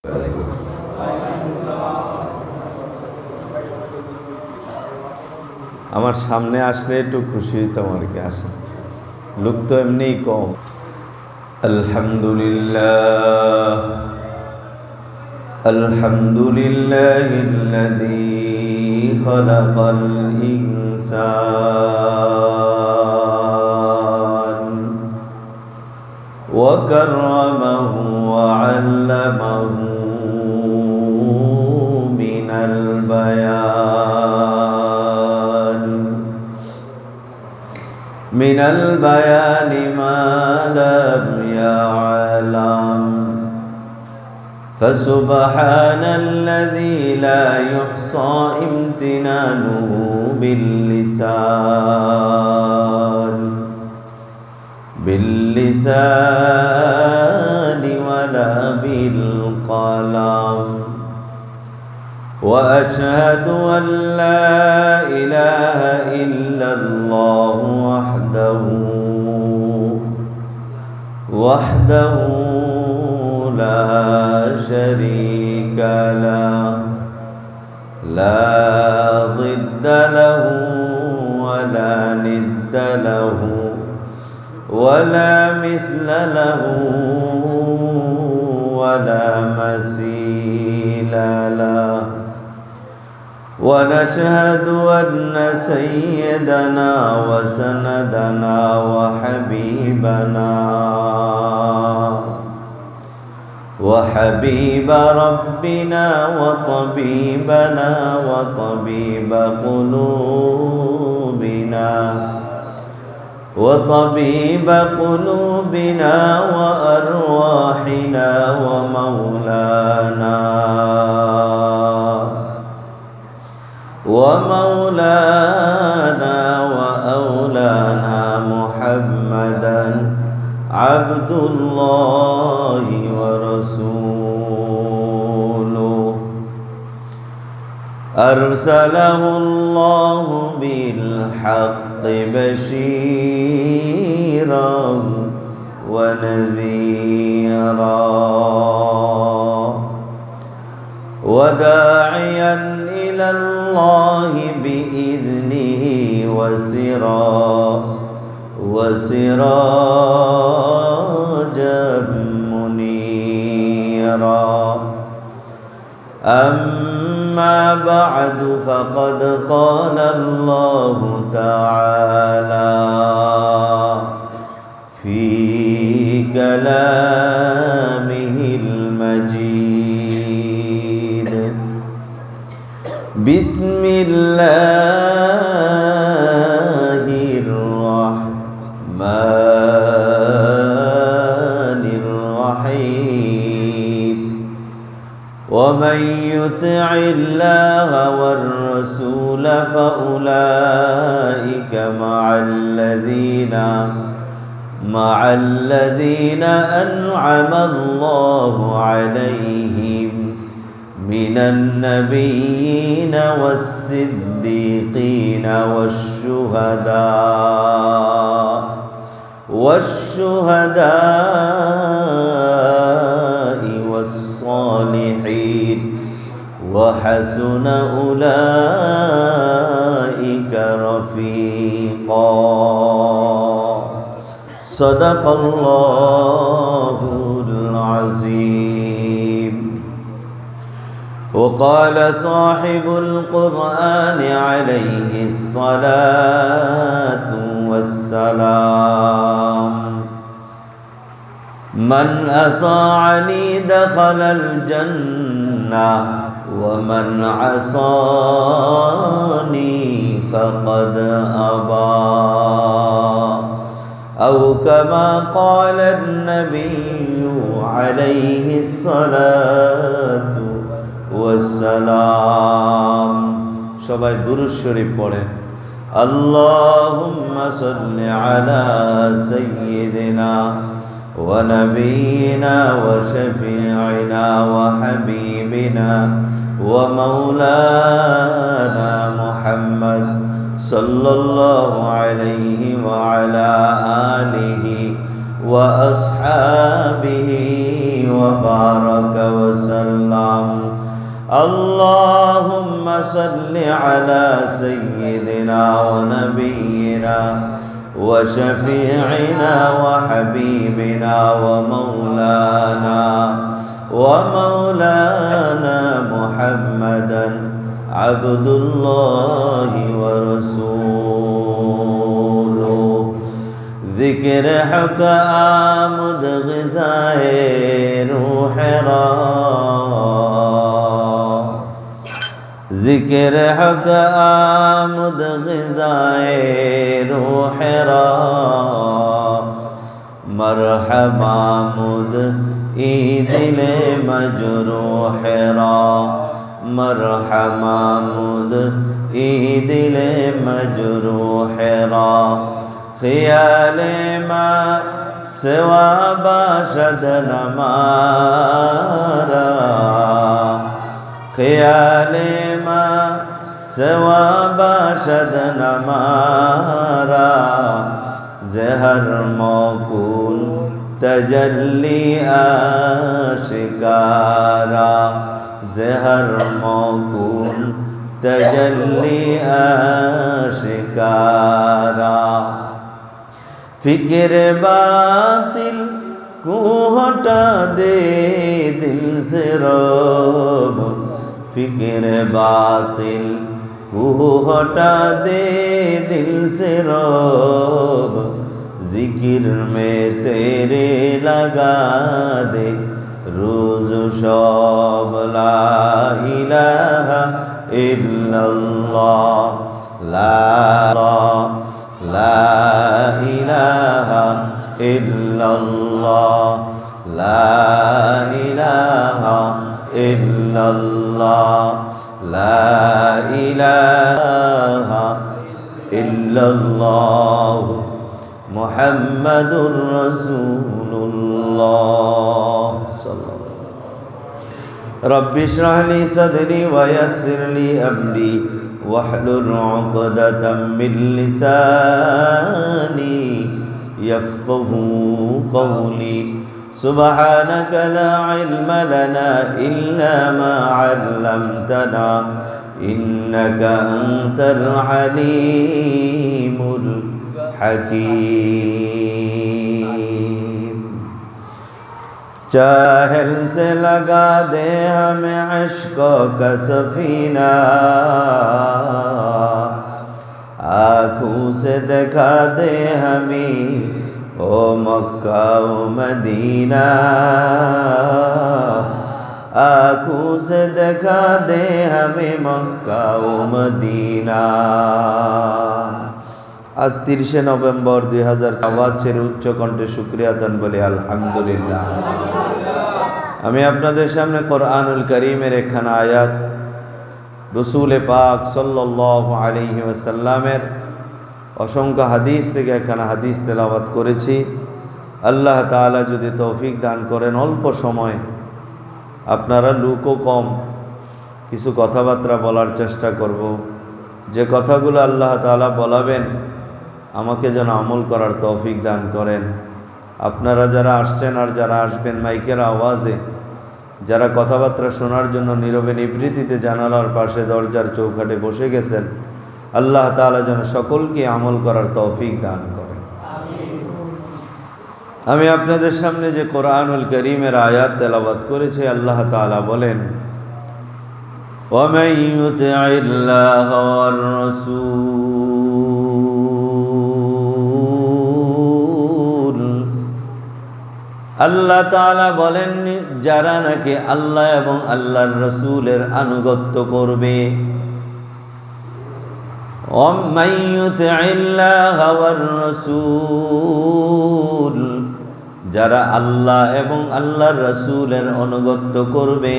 আমার সামনে আসলে একটু খুশি হইতাম আর কি। আসে লোক তো এমনিই কম। আলহামদুলিল্লাহ আলহামদুলিল্লাহিল্লাযী খালাকাল ইনসান ওয়া কাররামাহু ওয়া 'আল্লামাহু মিনাল বায়ান মা লাম ইয়া'লাম ফাসুবহানাল্লাযী লা ইহসা ইমতিনানুহু বিল্লিসানি ওয়ালা বিলকলাম وأشهد أن لا إله إلا الله وحده لا شريك له لا ضد له ولا ند له ولا مثل له ولا مثيل له ونشهد أن سيدنا وسندنا وحبيب ربنا وطبيبنا وطبيب قلوبنا وأرواحنا ومولانا وأولانا محمدا عبد الله ورسوله أرسله الله بالحق بشيرا ونذيرا وداعيا إلى الله بإذنه وسراجا منيرا أما بعد فقد قال الله تعالى في كلامه المجيد بسم الله الرحمن الرحيم ومن يطع الله والرسول فأولئك مع الذين أنعم الله عليهم من النبيين والصديقين والشهداء والصالحين وحسن أولئك رفيقا صدق الله العظيم. وقال صاحب القرآن عليه الصلاة والسلام من أطاعني دخل الجنة ومن عصاني فقد أبى أو كما قال النبي عليه الصلاة والسلام. সবাই দুরূদ শরীফ পড়েন। اللهم صل على سيدنا ونبينا وشفيعنا وحبيبنا ومولانا محمد صلى الله عليه وعلى آله وأصحابه وبارك وسلم اللهم صل على سيدنا ونبينا وشفيعنا وحبيبنا ومولانا محمدا عبد الله ورسوله ذكر حق آمد غذائے روح را ذکر حق آمد غذائے روح را مرحبا مد ای دل مجروح را مرحبا مد ای دل مجروح را خیال ما سوا باشد نمارا خیال ما سوا باشد نمارا زہر موکول تجلی آشکارا زہر موکول تجلی آشکارا فکر باطل کو ہٹا دے دل سے رب فکر باطل کو ہٹا دے دل سے رب ذکر میں تیرے لگا دے روز و شب لا الہ الا اللہ لا الہ الا اللہ لا الہ الا اللہ لا الہ الا اللہ محمد رسول اللہ صلی اللہ رب اشرح لي صدري ويسر لي أمري واحلل عقدة من لساني يفقهوا قولي سبحانك لا علم لنا إلا ما علمتنا إنك أنت العليم الحكيم چاہل سے لگا دے ہمیں عشقوں کا سفینہ آنکھوں سے دکھا دے ہمیں او مکہ و مدینہ آنکھوں سے دکھا دے ہمیں مکہ و مدینہ আজ 30শে নভেম্বর 2000 আওয়াজ ছেড়ে উচ্চ কণ্ঠে শুকরিয়া দান বলে আলহামদুলিল্লাহ। আমি আপনাদের সামনে কোরআনুল কারীমের একখানা আয়াত রাসূল পাক সাল্লাল্লাহু আলাইহি ওয়াসাল্লামের অসংখ্য হাদিস থেকে একখানা হাদিস তেলাওয়াত করেছি। আল্লাহ তাআলা যদি তৌফিক দান করেন অল্প সময় আপনারা লোকও কম কিছু কথাবার্তা বলার চেষ্টা করব। যে কথাগুলো আল্লাহ তাআলা বলাবেন আমাকে যেন আমল করার তৌফিক দান করেন। আপনারা যারা আসছেন আর যারা আসবেন মাইকের আওয়াজে যারা কথাবার্তা শোনার জন্য নীরবে নিবৃত্তিতে জানালার পাশে দরজার চৌকাঠে বসে গেছেন আল্লাহ তাআলা যেন সকলকে আমল করার তৌফিক দান করেন। আমি আপনাদের সামনে যে কোরআনুল কারীমের আয়াত তেলাওয়াত করেছি আল্লাহ তাআলা বলেন وَمَن يُطِعِ اللَّهَ وَالرَّسُولَ আল্লাহ তাআলা বলেন যারা নাকি আল্লাহ এবং আল্লাহর রাসূলের আনুগত্য করবে وَمَن يُطِعِ اللَّهَ وَالرَّسُولَ যারা আল্লাহ এবং আল্লাহর রাসূলের আনুগত্য করবে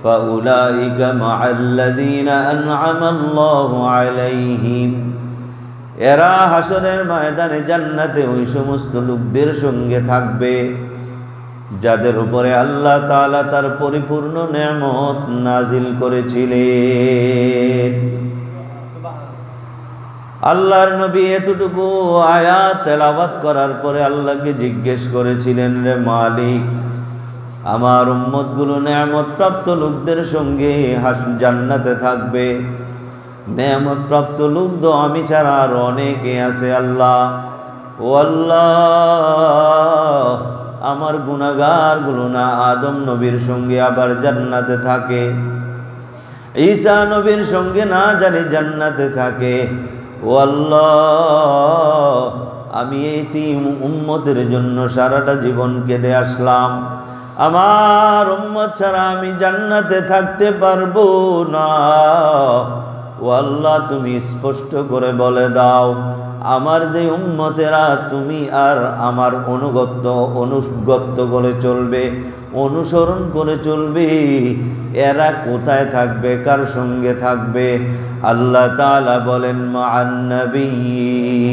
فَأُولَئِكَ مَعَ الَّذِينَ أَنْعَمَ اللَّهُ عَلَيْهِمْ এরা হাসরের ময়দানে জান্নাতে ওই সমস্ত লোকদের সঙ্গে থাকবে যাদের উপরে আল্লাহ তাআলা তার পরিপূর্ণ নেয়ামত নাজিল করেছিলেন। আল্লাহর নবী এতটুকু আয়াত তেলাওয়াত করার পরে আল্লাহকে জিজ্ঞেস করেছিলেন রে মালিক আমার উম্মতগুলো নেয়ামত প্রাপ্ত লোকদের সঙ্গে জান্নাতে থাকবে। নেয়ামত প্রাপ্ত লোক তো আমি ছাড়া আর অনেকে আছে আল্লাহ। ও আল্লাহ, আমার গুনাহগারগুলো না আদম নবীর সঙ্গে আবার জান্নাতে থাকে, ঈসা নবীর সঙ্গে না জানি জান্নাতে থাকে। ও আল্লাহ, আমি এই তিন উম্মতের জন্য সারাটা জীবন কেঁদে আসলাম। আমার উম্মত ছাড়া আমি জান্নাতে থাকতে পারবো না। ও আল্লাহ, তুমি স্পষ্ট করে বলে দাও, আমার যে উম্মতেরা তুমি আর আমার অনুগত্য করে চলবে, অনুসরণ করে চলবে, এরা কোথায় থাকবে, কার সঙ্গে থাকবে? আল্লাহ তাআলা বলেন, মা'আন নাবিয়্যিন